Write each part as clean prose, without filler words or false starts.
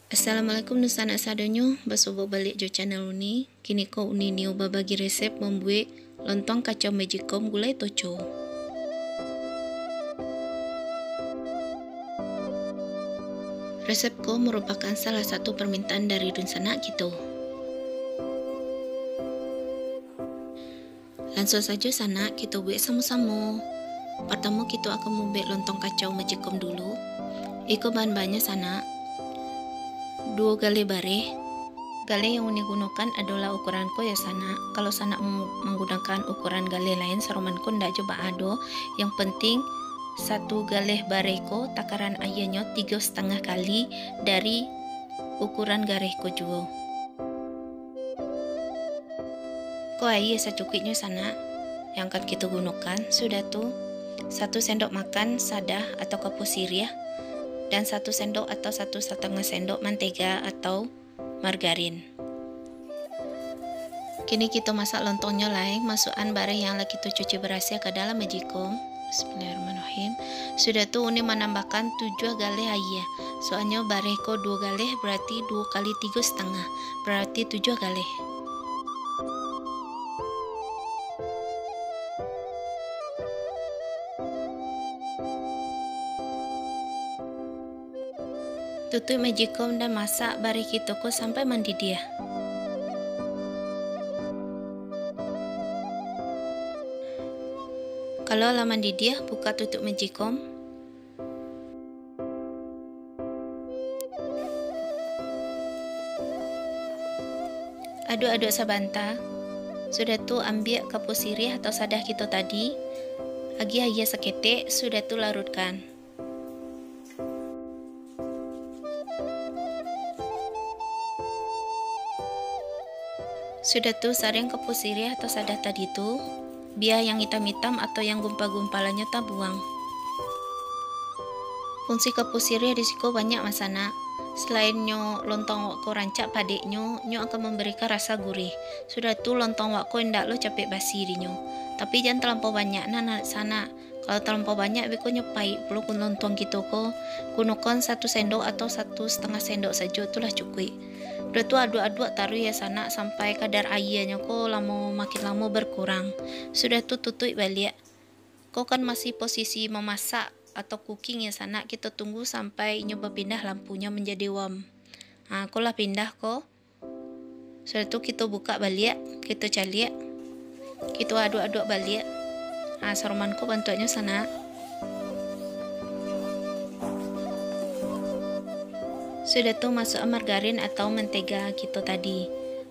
Assalamualaikum Nusana sadonyo basubo balik jo channel uni. Kini ko uni niu babagi resep membuat lontong kacau magicom gulai toco. Resep ko merupakan salah satu permintaan dari Dunsana gitu. Langsung saja sana kita buat sama-sama. Pertama kita akan membuat lontong kacau magicom dulu. Iko bahan-bahannya sana 2 gale bare. Gale yang uni gunakan adalah ukuranku ya sana. Kalau sana menggunakan ukuran gale lain saromanku ndak coba ado. Yang penting 1 gale bareko takaran ayahnya 3,5 kali dari ukuran garehku juga. Ko ayah secukupnya sana yang akan kita gunakan sudah tuh 1 sendok makan sadah atau kapur sirih dan 1 sendok atau 1,5 sendok mentega atau margarin. Kini kita masak lontongnya lain, masukkan bare yang lagi kita cuci berasnya ke dalam magicom. Bismillahirrahmanirrahim. Sudah tuh uni menambahkan 7 gale ayah. Soalnya bare ko 2 gale berarti 2 kali 3,5 berarti 7 gale. Tutup magicom dan masak bare kitoko sampai mendidih. Kalau lama mendidih, buka tutup magicom. Aduk-aduk sabanta. Sudah tuh ambil kapur sirih atau sadah kita tadi. Agi ayah seketik, sudah tuh larutkan. Sudah tuh saring kapur sirih atau sadah tadi tuh, biar yang hitam-hitam atau yang gumpal-gumpalannya tak buang. Fungsi kapur sirih risiko banyak masana. Selain nyo lontong wak ko rancak padek nyo akan memberikan rasa gurih. Sudah tuh lontong wak ko ndak lo capek basi di nyo. Tapi jangan terlampau banyak nana sana. Kalau terlampau banyak beko nyepai perlu kun lontong gitu ko. Gunakan 1 sendok atau 1,5 sendok saja itulah cukup. Udah tuh aduk-aduk taruh ya sana sampai kadar airnya kok makin lama berkurang. Sudah tuh tutup balik. Kau kan masih posisi memasak atau cooking ya sana, kita tunggu sampai nyoba pindah lampunya menjadi warm. Nah, kau lah pindah kok. Sudah tuh kita buka balik, kita calik, kita aduk-aduk balik. Nah, saromanku bantuannya sana. Sudah tuh masuk margarin atau mentega kita tadi.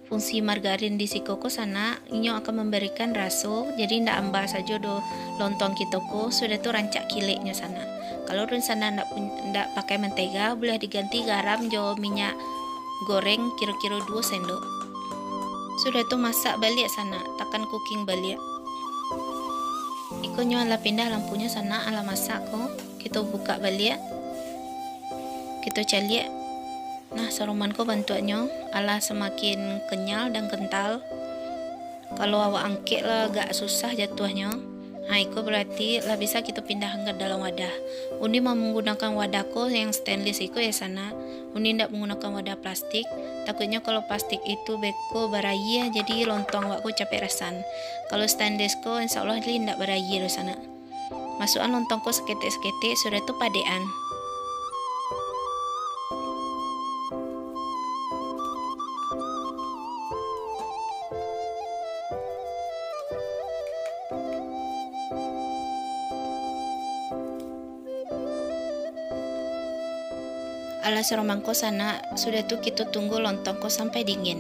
Fungsi margarin di sikoko sana ini akan memberikan rasa, jadi ndak ambah saja do lontong kita ko sudah tuh rancak kileknya sana. Kalau dun sana ndak pakai mentega, boleh diganti garam jo minyak goreng kira-kira 2 sendok. Sudah tuh masak balik sana, tekan cooking balik. Iko nyala pindah lampunya sana ala masak ko, kita buka balik, kita calik. Nah, saromanku bantuannya ala semakin kenyal dan kental. Kalau awak angkit lah agak susah jatuhnya. Nah, itu berarti lah bisa kita pindahkan ke dalam wadah. Uni mau menggunakan wadahku yang stainless itu ya sana. Uni tidak menggunakan wadah plastik. Takutnya kalau plastik itu beko baraya jadi lontong wakku capek rasan. Kalau stainless ko insya Allah dia tidak baraya di sana. Masukkan lontongku seketik-seketik sudah itu padean. Ala seromangko sana sudah tuh kita tunggu lontongko sampai dingin.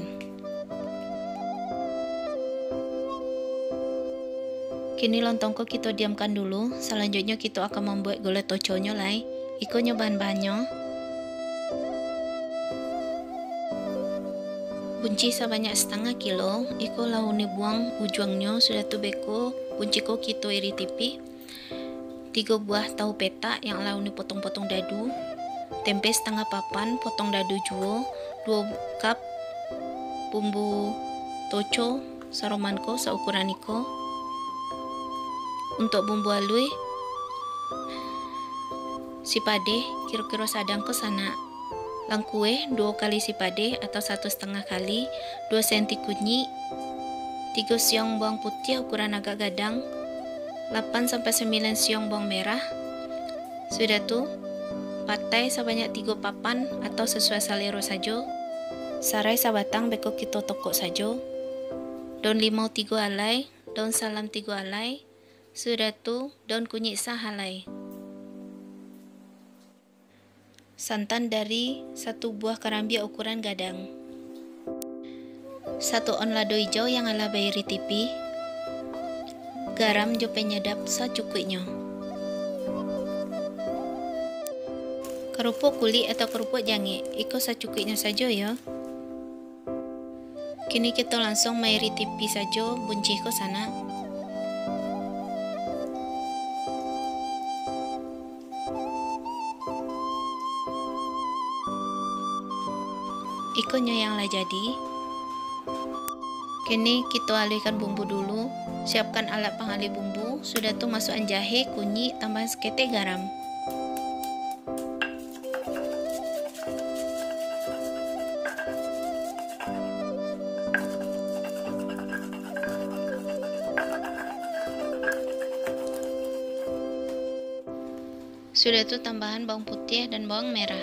Kini lontongko kita diamkan dulu. Selanjutnya kita akan membuat gulai toconya lai. Iko bahan-bahannya. Bunci sebanyak 1,5 kilo. Iko launi buang ujungnya sudah tuh beko. Bunci ko kita iri tipis. 3 buah tahu peta yang launi potong-potong dadu. Tempe setengah papan potong dadu juo, 2 cup bumbu toco saromanko seukuran iko. Untuk bumbu halui si pade kira-kira sadang ke sana Langkue 2 kali sipade atau 1,5 kali, 2 cm kunyit, 3 siung bawang putih ukuran agak gadang, 8-9 siung bawang merah. Sudah tuh, patai sebanyak 3 papan atau sesuai selera saja. Sarai sabatang beko kita tokok saja. Daun limau 3 alai, daun salam 3 alai. Sudah tuh, daun kunyit sah alai. Santan dari 1 buah karambia ukuran gadang. 1 on lado hijau yang ala bayari tipi. Garam jo penyedap secukupnya. Kerupuk kulit atau kerupuk jange, ikut secukupnya saja ya. Kini kita langsung mayari tipi saja bunci ke sana. Ikonnya yang lah jadi. Kini kita alihkan bumbu dulu. Siapkan alat pengalih bumbu. Sudah tuh masukkan jahe, kunyit, tambah seketek garam. Sudah tuh tambahan bawang putih dan bawang merah.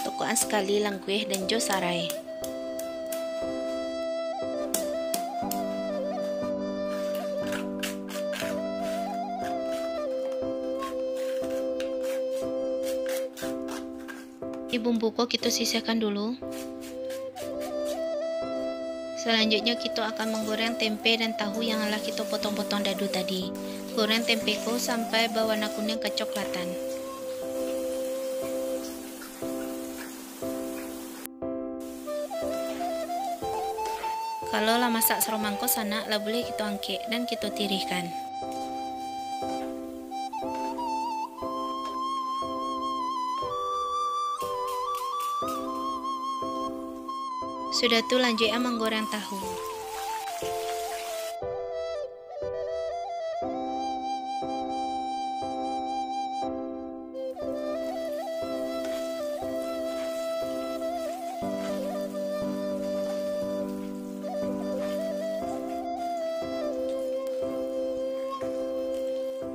Tokoan sekali langkueh dan jo sarai. Bumbu kok kita sisihkan dulu. Selanjutnya kita akan menggoreng tempe dan tahu yang telah kita potong-potong dadu tadi. Goreng tempe ko sampai berwarna kuning kecoklatan. Kalau lah masak seromangko sana lah boleh kita angkat dan kita tiriskan. Sudah tuh lanjutnya menggoreng tahu.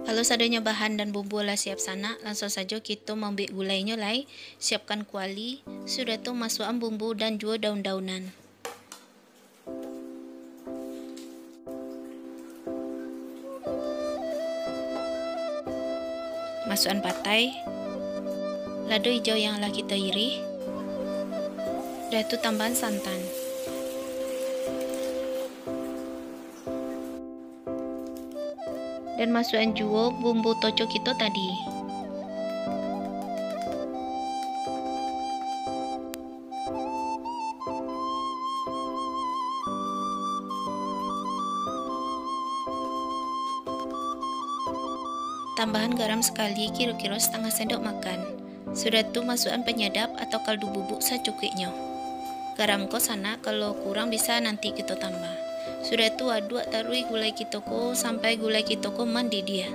Kalau sadanya bahan dan bumbu lah siap sana, langsung saja kita membuat gulainya lai. Siapkan kuali, sudah tuh masukkan bumbu dan juga daun-daunan. Masukkan patai, lado hijau yang lah kita iris, sudah tuh tambahan santan. Dan masukkan juga bumbu toco kita tadi. Tambahan garam sekali, kira-kira setengah sendok makan. Sudah tuh masukkan penyedap atau kaldu bubuk secukupnya. Garam ko sana, kalau kurang bisa nanti kita tambah. Sudah tuh aduk taruh gulai kita ko sampai gulai kita ko mendidih.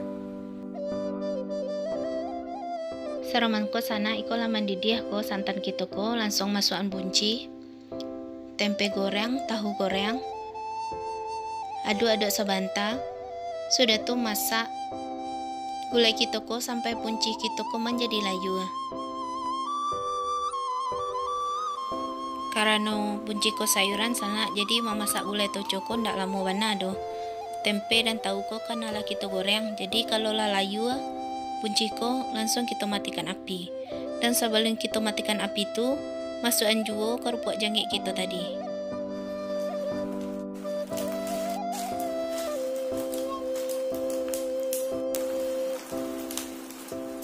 Seroman ko sana iko lah mendidih ko santan kita ko langsung masukkan bunci, tempe goreng, tahu goreng. Aduk-aduk sebentar. Sudah tuh masak gulai kita ko sampai bunci kita ko menjadi layu. Karena bunci ko sayuran sana, jadi memasak gulai toco ko ndak lama bana doh. Tempe dan tahu ko kan ala kita goreng, jadi kalau lah layu bunci ko langsung kita matikan api. Dan sebelum kita matikan api itu, masukkan juga kerupuk jange kita tadi.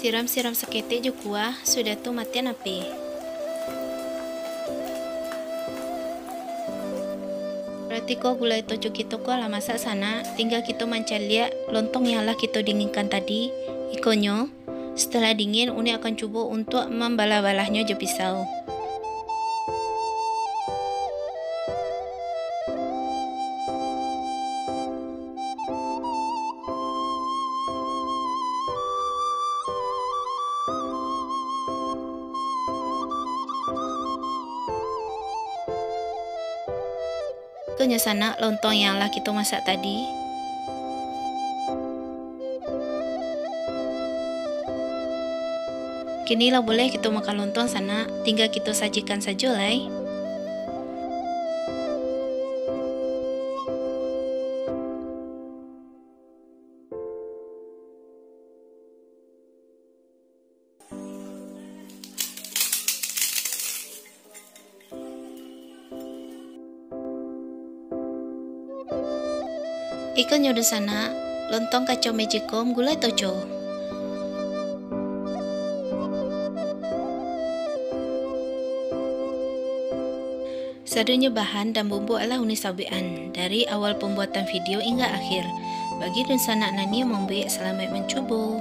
Siram-siram seketik jo kuah, sudah tuh matian api. tiko gulai toco kita ko lah masak sana, tinggal kita mancalia lontong yang lah kita dinginkan tadi, ikonyo. Setelah dingin, Uni akan coba untuk membalah-balahnya je pisau. Kenya sana lontong yang lah kita masak tadi. Kini lah boleh kita makan lontong sana, tinggal kita sajikan saja lah. Ikan nyodo sana, lontong kacau mejikom gulai toco. Seadanya bahan dan bumbu adalah Uni sabian dari awal pembuatan video hingga akhir. Bagi dan sana nani yang membuat, selamat mencoba.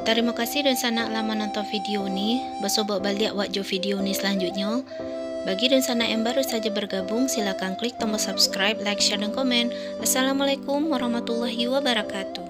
Terima kasih dan sana lama nonton video ni. Bersobak balik wajah video ni selanjutnya. Bagi dan sana yang baru saja bergabung, silakan klik tombol subscribe, like, share dan komen. Assalamualaikum warahmatullahi wabarakatuh.